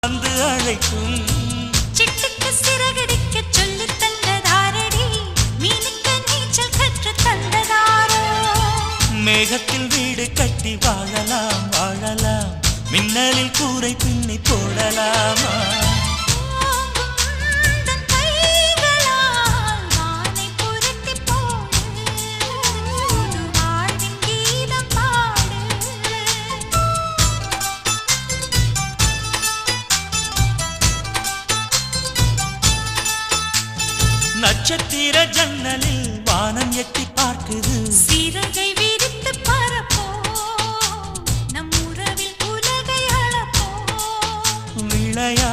வந்து அழைக்கும் சிட்டுக்கு சிறகடிக்க சொல்லி தந்ததாரடி மீனுக்கு நீச்சல் கற்று தந்ததாரோ மேகத்தில் வீடு கட்டி வாழலாம் வாழலாம் மின்னலில் கூரை பின்னி போடலாமா நட்சத்திர ஜன்னலில் வானம் எட்டி பார்க்குது சிறகை விரித்து பரப்போ நம் உறவில் உலகை அளப்போ விளையா